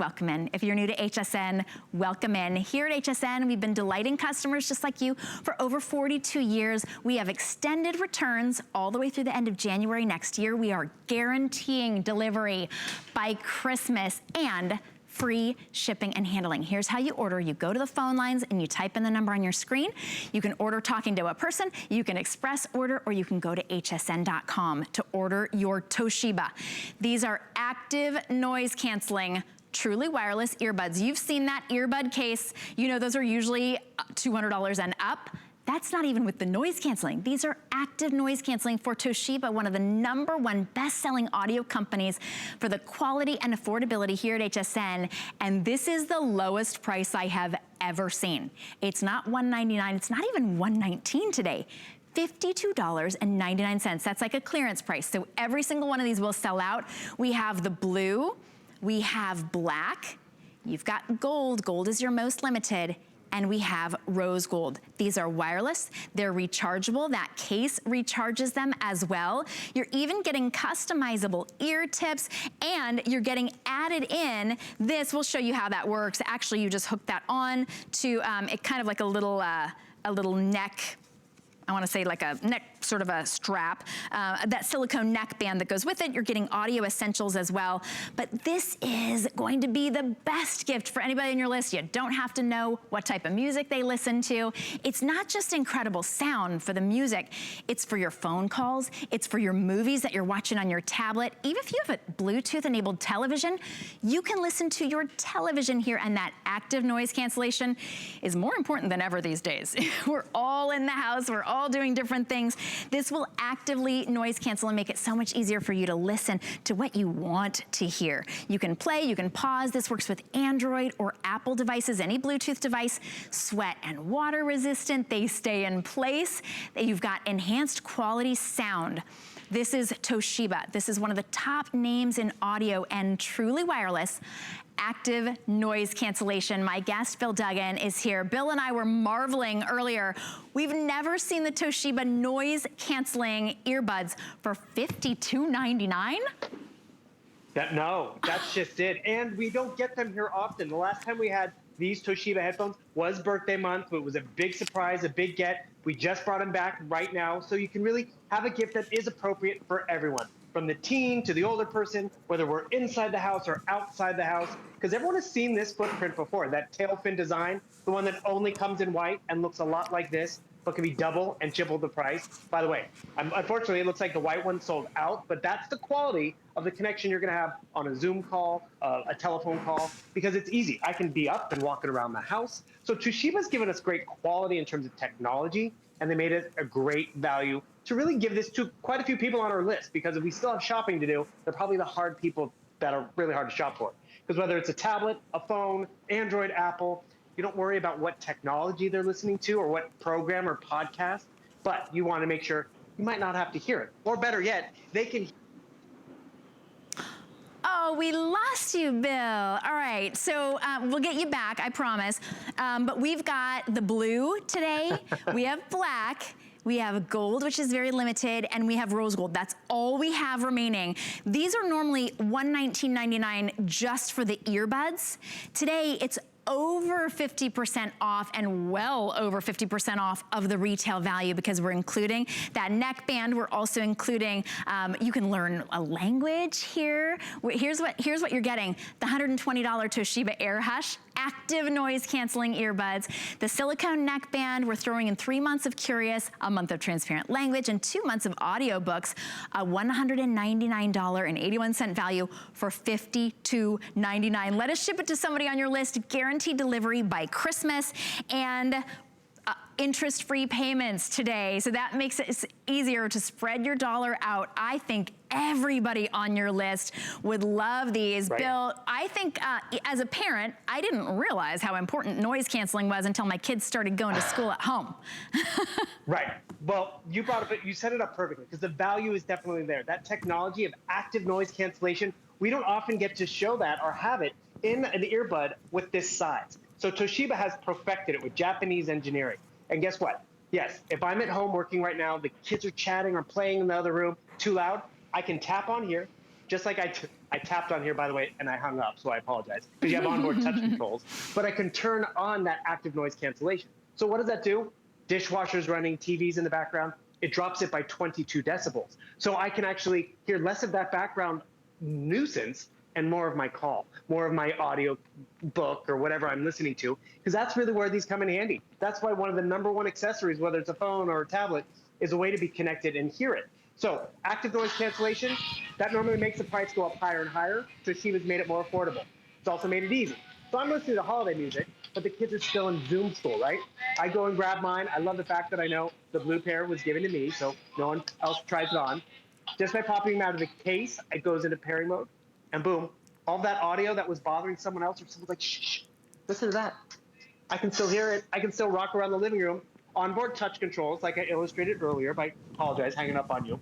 welcome in. If you're new to HSN, welcome in. Here at HSN, we've been delighting customers just like you for over 42 years. We have extended returns all the way through the end of January next year. We are guaranteeing delivery by Christmas and free shipping and handling. Here's how you order. You go to the phone lines and you type in the number on your screen. You can order talking to a person, you can express order, or you can go to hsn.com to order your Toshiba. These are active noise canceling, truly wireless earbuds. You've seen that earbud case. You know those are usually $200 and up. That's not even with the noise canceling. These are active noise canceling for Toshiba, one of the #1 best-selling audio companies for the quality and affordability here at HSN. And this is the lowest price I have ever seen. It's not $199, it's not even $119 today. $52.99. That's like a clearance price. So every single one of these will sell out. We have the blue, we have black, you've got gold. Gold is your most limited. And we have rose gold. These are wireless, they're rechargeable. That case recharges them as well. You're even getting customizable ear tips, and you're getting added in. This will show you how that works. Actually, you just hook that on to it, kind of like a little neck, I wanna say like a neck, sort of a strap, that silicone neckband that goes with it. You're getting audio essentials as well. But this is going to be the best gift for anybody on your list. You don't have to know what type of music they listen to. It's not just incredible sound for the music, it's for your phone calls, it's for your movies that you're watching on your tablet. Even if you have a Bluetooth enabled television, you can listen to your television here, and that active noise cancellation is more important than ever these days. We're all in the house, we're all doing different things. This will actively noise cancel and make it so much easier for you to listen to what you want to hear. You can play, you can pause. This works with Android or Apple devices, any Bluetooth device. Sweat and water resistant, they stay in place. You've got enhanced quality sound. This is Toshiba. This is one of the top names in audio and truly wireless. Active noise cancellation. My guest, Bill Duggan, is here. Bill and I were marveling earlier. We've never seen the Toshiba noise canceling earbuds for $52.99. No, that's just it. And we don't get them here often. The last time we had these Toshiba headphones was birthday month. It was a big surprise, a big get. We just brought them back right now. So you can really have a gift that is appropriate for everyone, from the teen to the older person, whether we're inside the house or outside the house, because everyone has seen this footprint before, that tail fin design, the one that only comes in white and looks a lot like this, but can be double and triple the price. By the way, unfortunately, it looks like the white one sold out, but that's the quality of the connection you're gonna have on a Zoom call, a telephone call, because it's easy. I can be up and walking around the house. So Toshiba's given us great quality in terms of technology, and they made it a great value to really give this to quite a few people on our list, because if we still have shopping to do, they're probably the hard people that are really hard to shop for. Because whether it's a tablet, a phone, Android, Apple, you don't worry about what technology they're listening to or what program or podcast, but you want to make sure you might not have to hear it. Or better yet, they can. Oh, we lost you, Bill. All right, so we'll get you back, I promise. But we've got the blue today, we have black, we have gold, which is very limited, and we have rose gold. That's all we have remaining. These are normally $119.99 just for the earbuds. Today, it's over 50% off and well over 50% off of the retail value, because we're including that neckband. We're also including, you can learn a language here. Here's what you're getting. The $120 Toshiba Air Hush active noise canceling earbuds, the silicone neckband. We're throwing in 3 months of Curious, a month of Transparent Language, and 2 months of audiobooks, a $199.81 value for $52.99. Let us ship it to somebody on your list. Guaranteed delivery by Christmas, and interest-free payments today. So that makes it easier to spread your dollar out. I think everybody on your list would love these. Right. Bill, I think as a parent, I didn't realize how important noise canceling was until my kids started going to school at home. Right. Well, you set it up perfectly, because the value is definitely there. That technology of active noise cancellation, we don't often get to show that or have it in an earbud with this size. So Toshiba has perfected it with Japanese engineering. And guess what? Yes, if I'm at home working right now, the kids are chatting or playing in the other room too loud, I can tap on here, just like I I tapped on here, by the way, and I hung up, so I apologize, because you have onboard touch controls. But I can turn on that active noise cancellation. So what does that do? Dishwashers running, TVs in the background, it drops it by 22 decibels. So I can actually hear less of that background nuisance and more of my call, more of my audio book or whatever I'm listening to, because that's really where these come in handy. That's why one of the #1 accessories, whether it's a phone or a tablet, is a way to be connected and hear it. So active noise cancellation, that normally makes the price go up higher and higher. Toshiba's made it more affordable. It's also made it easy. So I'm listening to holiday music, but the kids are still in Zoom school, right? I go and grab mine. I love the fact that I know the blue pair was given to me, so no one else tries it on. Just by popping them out of the case, it goes into pairing mode, and boom, all that audio that was bothering someone else, or someone's like, shh, shh, listen to that. I can still hear it. I can still rock around the living room. Onboard touch controls, like I illustrated earlier, I apologize, hanging up on you.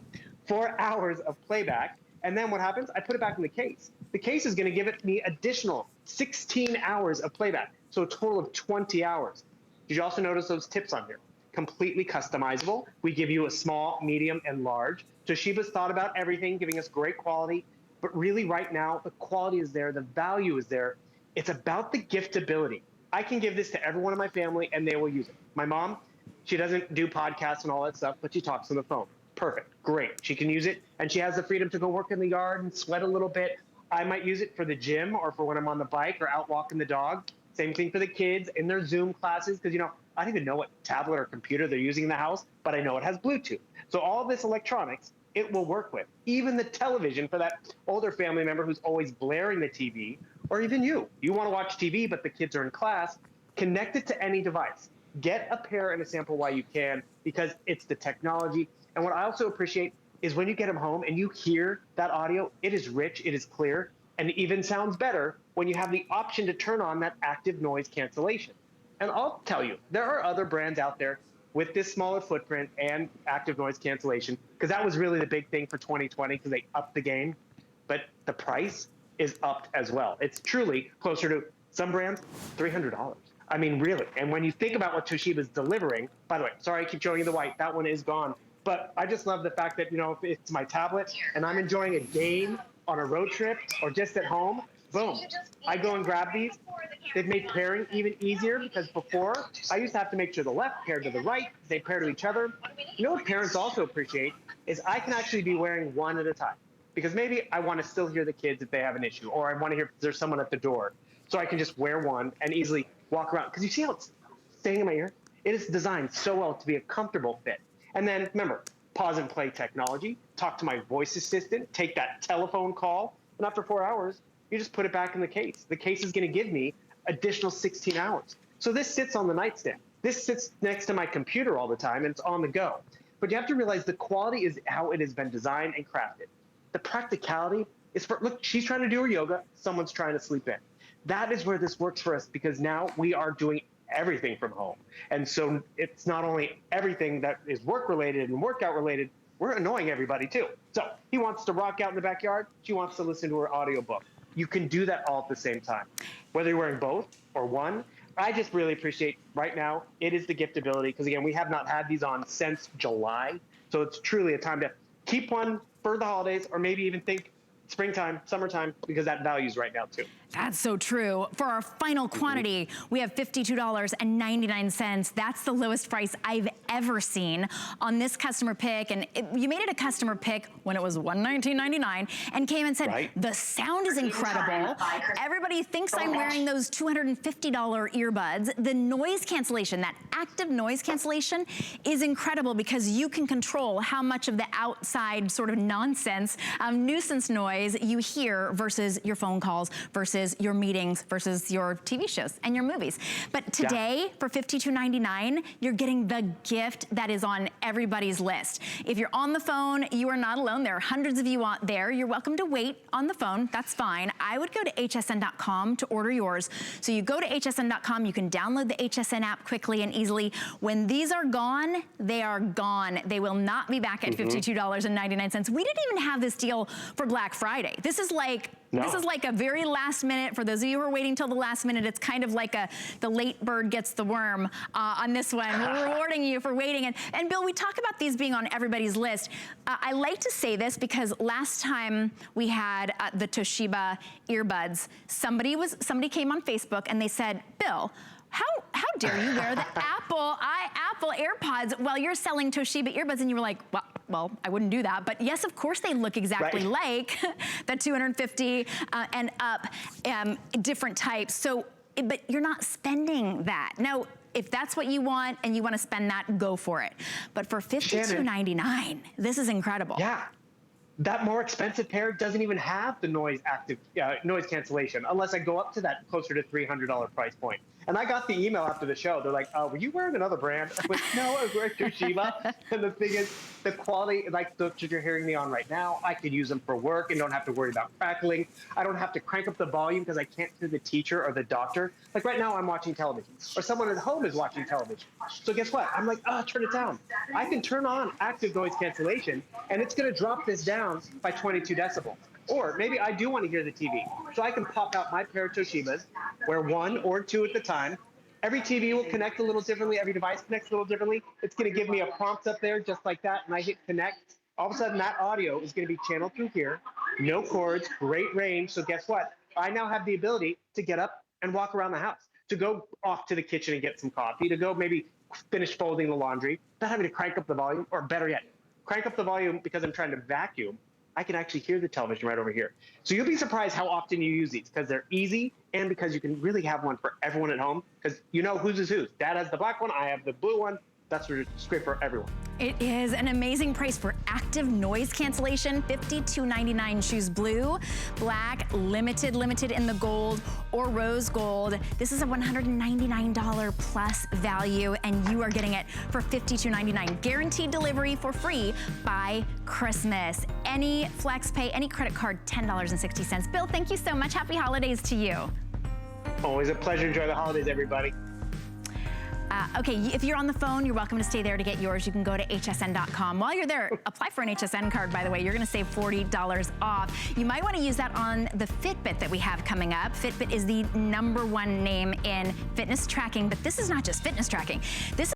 4 hours of playback, and then what happens? I put it back in the case. The case is gonna give it me additional 16 hours of playback, so a total of 20 hours. Did you also notice those tips on here? Completely customizable. We give you a small, medium, and large. Toshiba's thought about everything, giving us great quality, but really right now, the quality is there, the value is there. It's about the giftability. I can give this to everyone in my family and they will use it. My mom, she doesn't do podcasts and all that stuff, but she talks on the phone. Perfect, great. She can use it and she has the freedom to go work in the yard and sweat a little bit. I might use it for the gym or for when I'm on the bike or out walking the dog. Same thing for the kids in their Zoom classes, because I don't even know what tablet or computer they're using in the house, but I know it has Bluetooth. So all this electronics, it will work with. Even the television for that older family member who's always blaring the TV, or even you. You want to watch TV, but the kids are in class, connect it to any device. Get a pair and a sample while you can, because it's the technology. And what I also appreciate is when you get them home and you hear that audio, it is rich, it is clear, and it even sounds better when you have the option to turn on that active noise cancellation. And I'll tell you, there are other brands out there with this smaller footprint and active noise cancellation, because that was really the big thing for 2020, because they upped the game, but the price is upped as well. It's truly closer to some brands, $300. I mean, really. And when you think about what Toshiba's delivering, by the way, sorry, I keep showing you the white, that one is gone. But I just love the fact that, if it's my tablet and I'm enjoying a game on a road trip or just at home, boom, I go and grab these. They've made pairing even easier, because before I used to have to make sure the left paired to the right, they pair to each other. You know what parents also appreciate is I can actually be wearing one at a time, because maybe I want to still hear the kids if they have an issue, or I want to hear if there's someone at the door. So I can just wear one and easily walk around, because you see how it's staying in my ear? It is designed so well to be a comfortable fit. And then remember, pause and play technology, talk to my voice assistant, take that telephone call, and after 4 hours, you just put it back in the case. The case is going to give me additional 16 hours. So this sits on the nightstand. This sits next to my computer all the time, and it's on the go. But you have to realize the quality is how it has been designed and crafted. The practicality is for, look, she's trying to do her yoga, someone's trying to sleep in. That is where this works for us, because now we are doing everything from home. And so it's not only everything that is work-related and workout-related, we're annoying everybody too. So he wants to rock out in the backyard, she wants to listen to her audiobook. You can do that all at the same time. Whether you're wearing both or one, I just really appreciate right now, it is the giftability, because again, we have not had these on since July. So it's truly a time to keep one for the holidays, or maybe even think springtime, summertime, because that value's right now too. That's so true. For our final quantity, we have $52.99. That's the lowest price I've ever seen on this customer pick. And you made it a customer pick when it was $119.99 and came and said, right, the sound is incredible. Everybody thinks I'm wearing those $250 earbuds. The noise cancellation, that active noise cancellation, is incredible, because you can control how much of the outside sort of nonsense, nuisance noise you hear versus your phone calls, versus your meetings, versus your TV shows and your movies. But today, for $52.99, you're getting the gift that is on everybody's list. If you're on the phone, you are not alone. There are hundreds of you out there. You're welcome to wait on the phone. That's fine. I would go to hsn.com to order yours. So you go to hsn.com, you can download the HSN app quickly and easily. When these are gone, they are gone. They will not be back at $52.99. We didn't even have this deal for Black Friday. This is like No. This is like a very last minute, for those of you who are waiting till the last minute, it's kind of like the late bird gets the worm on this one. We're rewarding you for waiting. And Bill, we talk about these being on everybody's list. I like to say this because last time we had the Toshiba earbuds, somebody came on Facebook and they said, Bill, how dare you wear the Apple AirPods while you're selling Toshiba earbuds? And you were like, well, I wouldn't do that. But yes, of course they look exactly like the 250 and up different types. So, but you're not spending that. Now, if that's what you want and you want to spend that, go for it. But for $52.99, this is incredible. Yeah. That more expensive pair doesn't even have the noise cancellation unless I go up to that closer to $300 price point. And I got the email after the show. They're like, were you wearing another brand? I was like, no, I was wearing Toshiba. And the thing is, the quality, like the you're hearing me on right now, I could use them for work and don't have to worry about crackling. I don't have to crank up the volume because I can't hear the teacher or the doctor. Like right now, I'm watching television, or someone at home is watching television. So guess what? I'm like, turn it down. I can turn on active noise cancellation, and it's going to drop this down by 22 decibels. Or maybe I do want to hear the TV. So I can pop out my pair of Toshibas, wear one or two at the time. Every TV will connect a little differently. Every device connects a little differently. It's going to give me a prompt up there just like that, and I hit connect. All of a sudden, that audio is going to be channeled through here. No cords, great range. So guess what? I now have the ability to get up and walk around the house, to go off to the kitchen and get some coffee, to go maybe finish folding the laundry, not having to crank up the volume, or better yet, crank up the volume because I'm trying to vacuum. I can actually hear the television right over here. So you'll be surprised how often you use these because they're easy and because you can really have one for everyone at home because you know whose is whose. Dad has the black one, I have the blue one. That's great for everyone. It is an amazing price for active noise cancellation. $52.99. Choose blue, black, limited in the gold, or rose gold. This is a $199 plus value, and you are getting it for $52.99. Guaranteed delivery for free by Christmas. Any flex pay, any credit card, $10.60. Bill, thank you so much. Happy holidays to you. Always a pleasure. Enjoy the holidays, everybody. Okay, if you're on the phone, you're welcome to stay there to get yours. You can go to hsn.com. While you're there, apply for an HSN card, by the way. You're going to save $40 off. You might want to use that on the Fitbit that we have coming up. Fitbit is the #1 name in fitness tracking, but this is not just fitness tracking. This